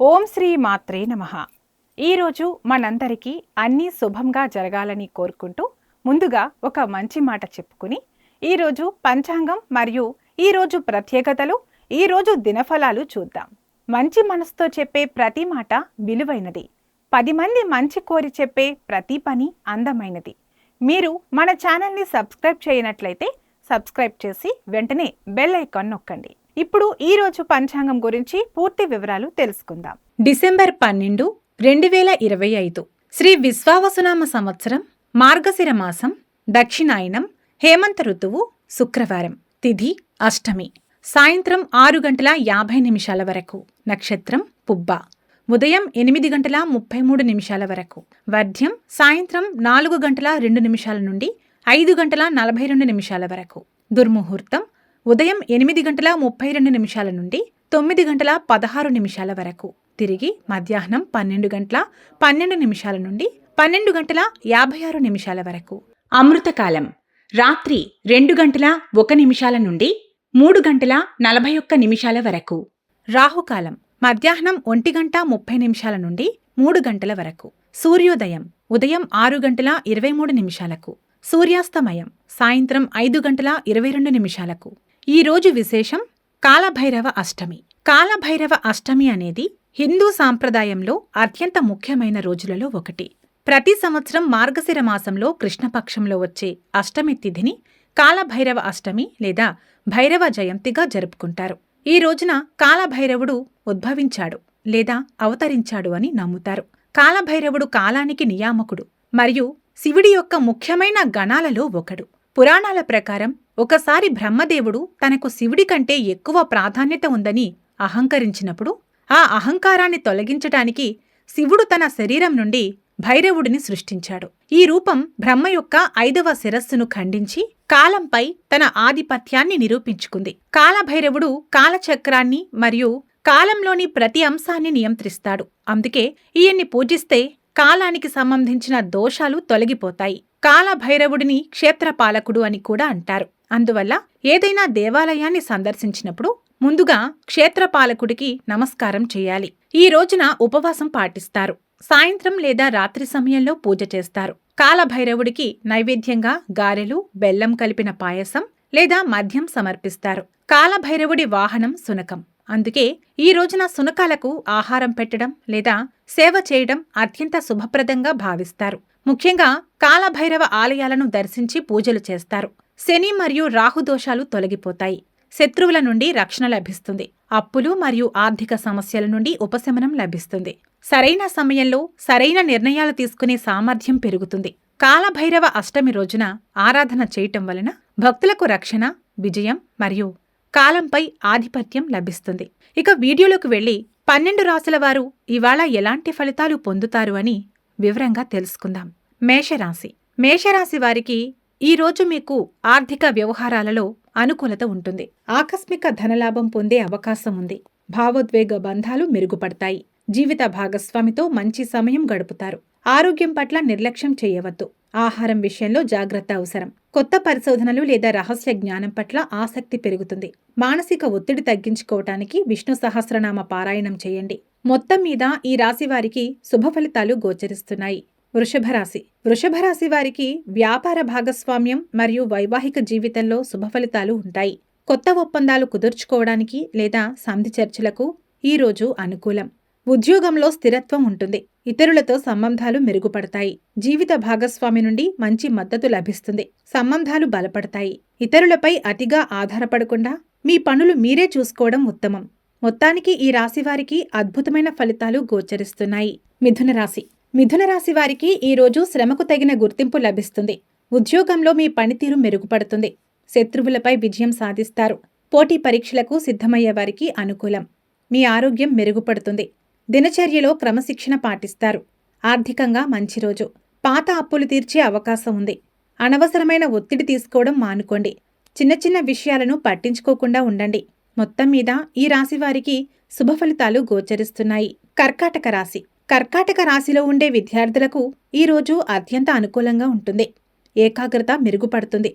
ఓం శ్రీ మాత్రే నమః. ఈరోజు మనందరికీ అన్నీ శుభంగా జరగాలని కోరుకుంటూ ముందుగా ఒక మంచి మాట చెప్పుకుని ఈరోజు పంచాంగం మరియు ఈరోజు ప్రత్యేకతలు, ఈరోజు దినఫలాలు చూద్దాం. మంచి మనసుతో చెప్పే ప్రతి మాట విలువైనది. 10 మంది మంచి కోరి చెప్పే ప్రతి పని అందమైనది. మీరు మన ఛానల్ని సబ్స్క్రైబ్ చేయనట్లయితే సబ్స్క్రైబ్ చేసి వెంటనే బెల్ ఐకాన్ నొక్కండి. ఇప్పుడు ఈ రోజు పంచాంగం గురించి పూర్తి వివరాలు తెలుసుకుందాం. డిసెంబర్ 12, 2025 శ్రీ విశ్వావసునామ సంవత్సరం, మార్గశిర మాసం, దక్షిణాయనం, హేమంత ఋతువు, శుక్రవారం. తిథి అష్టమి. సాయంత్రం 6:50 వరకు. నక్షత్రం పుబ్బ. ఉదయం 8:33 వరకు. వర్ధ్యం సాయంత్రం 4:02 నుండి 5:42 వరకు. దుర్ముహూర్తం ఉదయం 8:32 నుండి 9:16 వరకు. తిరిగి మధ్యాహ్నం 12:12 నుండి 12:56 వరకు. అమృతకాలం రాత్రి 2:01 నుండి 3:41 వరకు. రాహుకాలం మధ్యాహ్నం 1:30 నుండి 3 గంటల వరకు. సూర్యోదయం ఉదయం 6:23. సూర్యాస్తమయం సాయంత్రం 5:22. ఈ రోజు విశేషం కాలభైరవ అష్టమి. కాలభైరవ అష్టమి అనేది హిందూ సాంప్రదాయంలో అత్యంత ముఖ్యమైన రోజులలో ఒకటి. ప్రతి సంవత్సరం మార్గశిర మాసంలో కృష్ణపక్షంలో వచ్చే అష్టమి తిథిని కాలభైరవ అష్టమి లేదా భైరవ జయంతిగా జరుపుకుంటారు. ఈ రోజున కాలభైరవుడు ఉద్భవించాడు లేదా అవతరించాడు అని నమ్ముతారు. కాలభైరవుడు కాలానికి నియామకుడు మరియు శివుడి యొక్క ముఖ్యమైన గణాలలో ఒకడు. పురాణాల ప్రకారం ఒకసారి బ్రహ్మదేవుడు తనకు శివుడి కంటే ఎక్కువ ప్రాధాన్యత ఉందని అహంకరించినప్పుడు ఆ అహంకారాన్ని తొలగించటానికి శివుడు తన శరీరం నుండి భైరవుడిని సృష్టించాడు. ఈ రూపం బ్రహ్మ యొక్క 5వ శిరస్సును ఖండించి కాలంపై తన ఆధిపత్యాన్ని నిరూపించుకుంది. కాలభైరవుడు కాలచక్రాన్ని మరియు కాలంలోని ప్రతి అంశాన్ని నియంత్రిస్తాడు. అందుకే ఈయన్ని పూజిస్తే కాలానికి సంబంధించిన దోషాలు తొలగిపోతాయి. కాలభైరవుడిని క్షేత్రపాలకుడు అని కూడా అంటారు. అందువల్ల ఏదైనా దేవాలయాన్ని సందర్శించినప్పుడు ముందుగా క్షేత్రపాలకుడికి నమస్కారం చేయాలి. ఈ రోజున ఉపవాసం పాటిస్తారు. సాయంత్రం లేదా రాత్రి సమయంలో పూజ చేస్తారు. కాలభైరవుడికి నైవేద్యంగా గారెలు, బెల్లం కలిపిన పాయసం లేదా మద్యం సమర్పిస్తారు. కాలభైరవుడి వాహనం సునకం. అందుకే ఈ రోజున సునకాలకు ఆహారం పెట్టడం లేదా సేవ చేయడం అత్యంత శుభప్రదంగా భావిస్తారు. ముఖ్యంగా కాలభైరవ ఆలయాలను దర్శించి పూజలు చేస్తారు. శని మరియు రాహుదోషాలు తొలగిపోతాయి. శత్రువుల నుండి రక్షణ లభిస్తుంది. అప్పులు మరియు ఆర్థిక సమస్యల నుండి ఉపశమనం లభిస్తుంది. సరైన సమయంలో సరైన నిర్ణయాలు తీసుకునే సామర్థ్యం పెరుగుతుంది. కాలభైరవ అష్టమి రోజున ఆరాధన చేయటం వలన భక్తులకు రక్షణ, విజయం మరియు కాలంపై ఆధిపత్యం లభిస్తుంది. ఇక వీడియోలోకి వెళ్లి 12 రాశుల వారు ఇవాళ ఎలాంటి ఫలితాలు పొందుతారు అని వివరంగా తెలుసుకుందాం. మేషరాశి. మేషరాశి వారికి ఈరోజు మీకు ఆర్థిక వ్యవహారాలలో అనుకూలత ఉంటుంది. ఆకస్మిక ధనలాభం పొందే అవకాశం ఉంది. భావోద్వేగ బంధాలు మెరుగుపడతాయి. జీవిత భాగస్వామితో మంచి సమయం గడుపుతారు. ఆరోగ్యం పట్ల నిర్లక్ష్యం చేయవద్దు. ఆహారం విషయంలో జాగ్రత్త అవసరం. కొత్త పరిశోధనలు లేదా రహస్య జ్ఞానం పట్ల ఆసక్తి పెరుగుతుంది. మానసిక ఒత్తిడి తగ్గించుకోవటానికి విష్ణు సహస్రనామ పారాయణం చేయండి. మొత్తం మీద ఈ రాశి వారికి శుభ ఫలితాలు గోచరిస్తున్నాయి. వృషభరాశి. వృషభరాశి వారికి వ్యాపార భాగస్వామ్యం మరియు వైవాహిక జీవితంలో శుభ ఫలితాలు ఉంటాయి. కొత్త ఒప్పందాలు కుదుర్చుకోవడానికి లేదా సంధి చర్చలకు ఈరోజు అనుకూలం. ఉద్యోగంలో స్థిరత్వం ఉంటుంది. ఇతరులతో సంబంధాలు మెరుగుపడతాయి. జీవిత భాగస్వామి నుండి మంచి మద్దతు లభిస్తుంది. సంబంధాలు బలపడతాయి. ఇతరులపై అతిగా ఆధారపడకుండా మీ పనులు మీరే చూసుకోవడం ఉత్తమం. మొత్తానికి ఈ రాశివారికి అద్భుతమైన ఫలితాలు గోచరిస్తున్నాయి. మిథున రాశి. మిథున రాశి వారికి ఈరోజు శ్రమకు తగిన గుర్తింపు లభిస్తుంది. ఉద్యోగంలో మీ పనితీరు మెరుగుపడుతుంది. శత్రువులపై విజయం సాధిస్తారు. పోటీ పరీక్షలకు సిద్ధమయ్యే వారికి అనుకూలం. మీ ఆరోగ్యం మెరుగుపడుతుంది. దినచర్యలో క్రమశిక్షణ పాటిస్తారు. ఆర్థికంగా మంచి రోజు. పాత అప్పులు తీర్చే అవకాశం ఉంది. అనవసరమైన ఒత్తిడి తీసుకోవడం మానుకోండి. చిన్న చిన్న విషయాలను పట్టించుకోకుండా ఉండండి. మొత్తం మీద ఈ రాశివారికి శుభ ఫలితాలు గోచరిస్తున్నాయి. కర్కాటక రాశి. కర్కాటక రాశిలో ఉండే విద్యార్థులకు ఈరోజు అత్యంత అనుకూలంగా ఉంటుంది. ఏకాగ్రత మెరుగుపడుతుంది.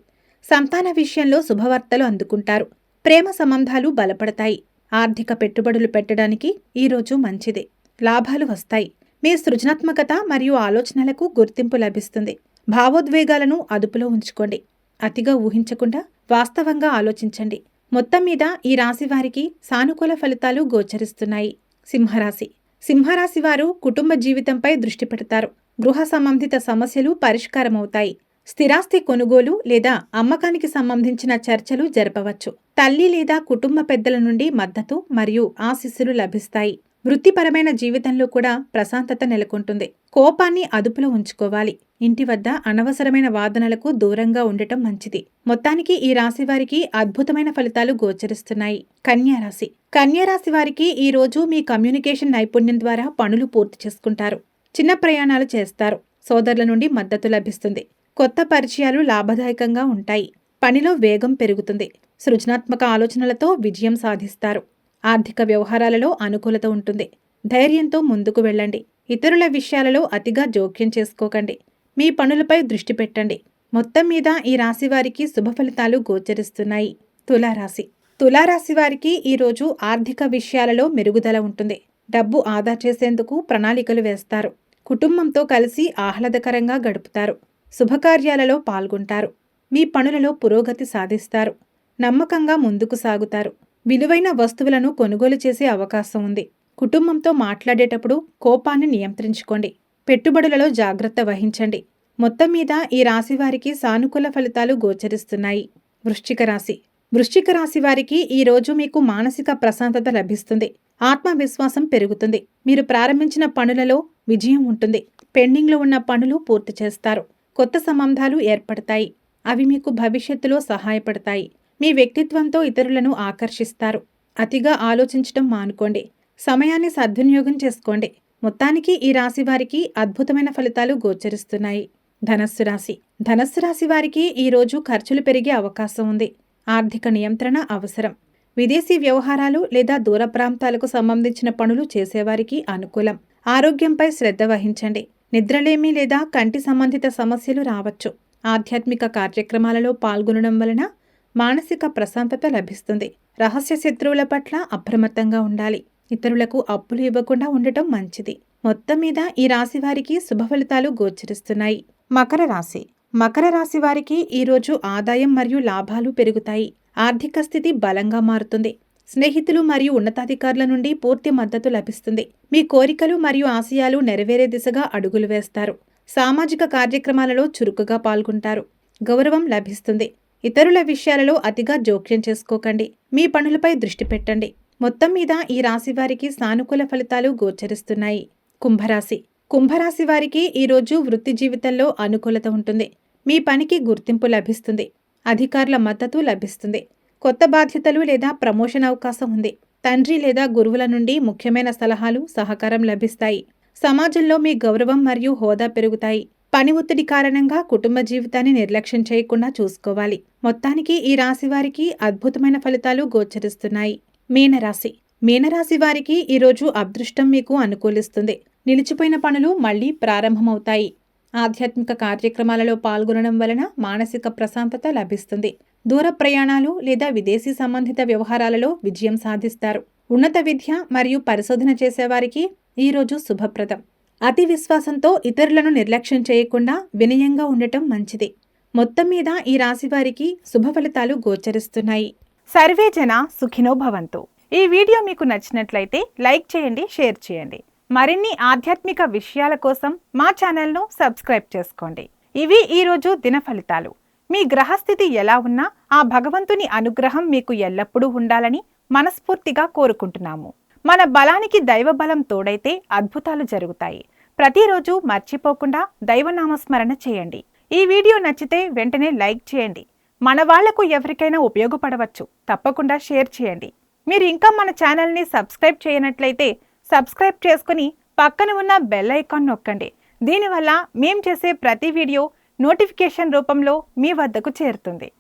సంతాన విషయంలో శుభవార్తలు అందుకుంటారు. ప్రేమ సంబంధాలు బలపడతాయి. ఆర్థిక పెట్టుబడులు పెట్టడానికి ఈరోజు మంచిది. లాభాలు వస్తాయి. మీ సృజనాత్మకత మరియు ఆలోచనలకు గుర్తింపు లభిస్తుంది. భావోద్వేగాలను అదుపులో ఉంచుకోండి. అతిగా ఊహించకుండా వాస్తవంగా ఆలోచించండి. మొత్తం మీద ఈ రాశి వారికి సానుకూల ఫలితాలు గోచరిస్తున్నాయి. సింహరాశి. సింహరాశి వారు కుటుంబ జీవితంపై దృష్టి పెడతారు. గృహ సంబంధిత సమస్యలు పరిష్కారమవుతాయి. స్థిరాస్తి కొనుగోలు లేదా అమ్మకానికి సంబంధించిన చర్చలు జరపవచ్చు. తల్లి లేదా కుటుంబ పెద్దల నుండి మద్దతు మరియు ఆశీస్సులు లభిస్తాయి. వృత్తిపరమైన జీవితంలో కూడా ప్రశాంతత నెలకొంటుంది. కోపాన్ని అదుపులో ఉంచుకోవాలి. ఇంటి వద్ద అనవసరమైన వాదనలకు దూరంగా ఉండటం మంచిది. మొత్తానికి ఈ రాశి వారికి అద్భుతమైన ఫలితాలు గోచరిస్తున్నాయి. కన్యారాశి. కన్యారాశి వారికి ఈ రోజు మీ కమ్యూనికేషన్ నైపుణ్యం ద్వారా పనులు పూర్తి చేసుకుంటారు. చిన్న ప్రయాణాలు చేస్తారు. సోదరుల నుండి మద్దతు లభిస్తుంది. కొత్త పరిచయాలు లాభదాయకంగా ఉంటాయి. పనిలో వేగం పెరుగుతుంది. సృజనాత్మక ఆలోచనలతో విజయం సాధిస్తారు. ఆర్థిక వ్యవహారాలలో అనుకూలత ఉంటుంది. ధైర్యంతో ముందుకు వెళ్ళండి. ఇతరుల విషయాలలో అతిగా జోక్యం చేసుకోకండి. మీ పనులపై దృష్టి పెట్టండి. మొత్తం మీద ఈ రాశి వారికి శుభ ఫలితాలు గోచరిస్తున్నాయి. తులారాశి. తులారాశి వారికి ఈరోజు ఆర్థిక విషయాలలో మెరుగుదల ఉంటుంది. డబ్బు ఆదా చేసేందుకు ప్రణాళికలు వేస్తారు. కుటుంబంతో కలిసి ఆహ్లాదకరంగా గడుపుతారు. శుభకార్యాలలో పాల్గొంటారు. మీ పనులలో పురోగతి సాధిస్తారు. నమ్మకంగా ముందుకు సాగుతారు. విలువైన వస్తువులను కొనుగోలు చేసే అవకాశం ఉంది. కుటుంబంతో మాట్లాడేటప్పుడు కోపాన్ని నియంత్రించుకోండి. పెట్టుబడులలో జాగ్రత్త వహించండి. మొత్తం మీద ఈ రాశి వారికి సానుకూల ఫలితాలు గోచరిస్తున్నాయి. వృశ్చిక రాశి. వృశ్చిక రాశి వారికి ఈ రోజు మీకు మానసిక ప్రశాంతత లభిస్తుంది. ఆత్మవిశ్వాసం పెరుగుతుంది. మీరు ప్రారంభించిన పనులలో విజయం ఉంటుంది. పెండింగ్లో ఉన్న పనులు పూర్తి చేస్తారు. కొత్త సంబంధాలు ఏర్పడతాయి. అవి మీకు భవిష్యత్తులో సహాయపడతాయి. మీ వ్యక్తిత్వంతో ఇతరులను ఆకర్షిస్తారు. అతిగా ఆలోచించడం మానుకోండి. సమయాన్ని సద్వినియోగం చేసుకోండి. మొత్తానికి ఈ రాశి వారికి అద్భుతమైన ఫలితాలు గోచరిస్తున్నాయి. ధనస్సు రాశి. ధనస్సు రాశి వారికి ఈరోజు ఖర్చులు పెరిగే అవకాశం ఉంది. ఆర్థిక నియంత్రణ అవసరం. విదేశీ వ్యవహారాలు లేదా దూర ప్రాంతాలకు సంబంధించిన పనులు చేసేవారికి అనుకూలం. ఆరోగ్యంపై శ్రద్ధ వహించండి. నిద్రలేమి లేదా కంటి సంబంధిత సమస్యలు రావచ్చు. ఆధ్యాత్మిక కార్యక్రమాలలో పాల్గొనడం వలన మానసిక ప్రశాంతత లభిస్తుంది. రహస్య శత్రువుల పట్ల అప్రమత్తంగా ఉండాలి. ఇతరులకు అప్పులు ఇవ్వకుండా ఉండటం మంచిది. మొత్తం మీద ఈ రాశి వారికి శుభ ఫలితాలు గోచరిస్తున్నాయి. మకర రాశి. మకర రాశి వారికి ఈరోజు ఆదాయం మరియు లాభాలు పెరుగుతాయి. ఆర్థిక స్థితి బలంగా మారుతుంది. స్నేహితులు మరియు ఉన్నతాధికారుల నుండి పూర్తి మద్దతు లభిస్తుంది. మీ కోరికలు మరియు ఆశయాలు నెరవేరే దిశగా అడుగులు వేస్తారు. సామాజిక కార్యక్రమాలలో చురుకుగా పాల్గొంటారు. గౌరవం లభిస్తుంది. ఇతరుల విషయాలలో అతిగా జోక్యం చేసుకోకండి. మీ పనులపై దృష్టి పెట్టండి. మొత్తం మీద ఈ రాశి వారికి సానుకూల ఫలితాలు గోచరిస్తున్నాయి. కుంభరాశి. కుంభరాశి వారికి ఈరోజు వృత్తి జీవితంలో అనుకూలత ఉంటుంది. మీ పనికి గుర్తింపు లభిస్తుంది. అధికారుల మద్దతు లభిస్తుంది. కొత్త బాధ్యతలు లేదా ప్రమోషన్ అవకాశం ఉంది. తండ్రి లేదా గురువుల నుండి ముఖ్యమైన సలహాలు, సహకారం లభిస్తాయి. సమాజంలో మీ గౌరవం మరియు హోదా పెరుగుతాయి. పని ఒత్తిడి కారణంగా కుటుంబ జీవితాన్ని నిర్లక్ష్యం చేయకుండా చూసుకోవాలి. మొత్తానికి ఈ రాశి వారికి అద్భుతమైన ఫలితాలు గోచరిస్తున్నాయి. మీనరాశి. మీనరాశి వారికి ఈరోజు అదృష్టం మీకు అనుకూలిస్తుంది. నిలిచిపోయిన పనులు మళ్లీ ప్రారంభమవుతాయి. ఆధ్యాత్మిక కార్యక్రమాలలో పాల్గొనడం వలన మానసిక ప్రశాంతత లభిస్తుంది. దూర ప్రయాణాలు లేదా విదేశీ సంబంధిత వ్యవహారాలలో విజయం సాధిస్తారు. ఉన్నత విద్య మరియు పరిశోధన చేసేవారికి ఈరోజు శుభప్రదం. అతి విశ్వాసంతో ఇతరులను నిర్లక్ష్యం చేయకుండా వినయంగా ఉండటం మంచిది. మొత్తం మీద ఈ రాశి వారికి శుభ ఫలితాలు గోచరిస్తున్నాయి. సర్వే జన సుఖినో భవంతు. ఈ వీడియో మీకు నచ్చినట్లయితే లైక్ చేయండి, షేర్ చేయండి. మరిన్ని ఆధ్యాత్మిక విషయాల కోసం మా ఛానల్ను సబ్స్క్రైబ్ చేసుకోండి. ఇవి ఈరోజు దిన ఫలితాలు. మీ గ్రహస్థితి ఎలా ఉన్నా ఆ భగవంతుని అనుగ్రహం మీకు ఎల్లప్పుడూ ఉండాలని మనస్ఫూర్తిగా కోరుకుంటున్నాము. మన బలానికి దైవ బలం తోడైతే అద్భుతాలు జరుగుతాయి. ప్రతిరోజు మర్చిపోకుండా దైవనామస్మరణ చేయండి. ఈ వీడియో నచ్చితే వెంటనే లైక్ చేయండి. మన వాళ్లకు ఎవరికైనా ఉపయోగపడవచ్చు. తప్పకుండా షేర్ చేయండి. మీరు ఇంకా మన ఛానల్ని సబ్స్క్రైబ్ చేయనట్లయితే సబ్స్క్రైబ్ చేసుకుని పక్కన ఉన్న బెల్ ఐకాన్ నొక్కండి. దీనివల్ల మేం చేసే ప్రతి వీడియో నోటిఫికేషన్ రూపంలో మీ వద్దకు చేరుతుంది.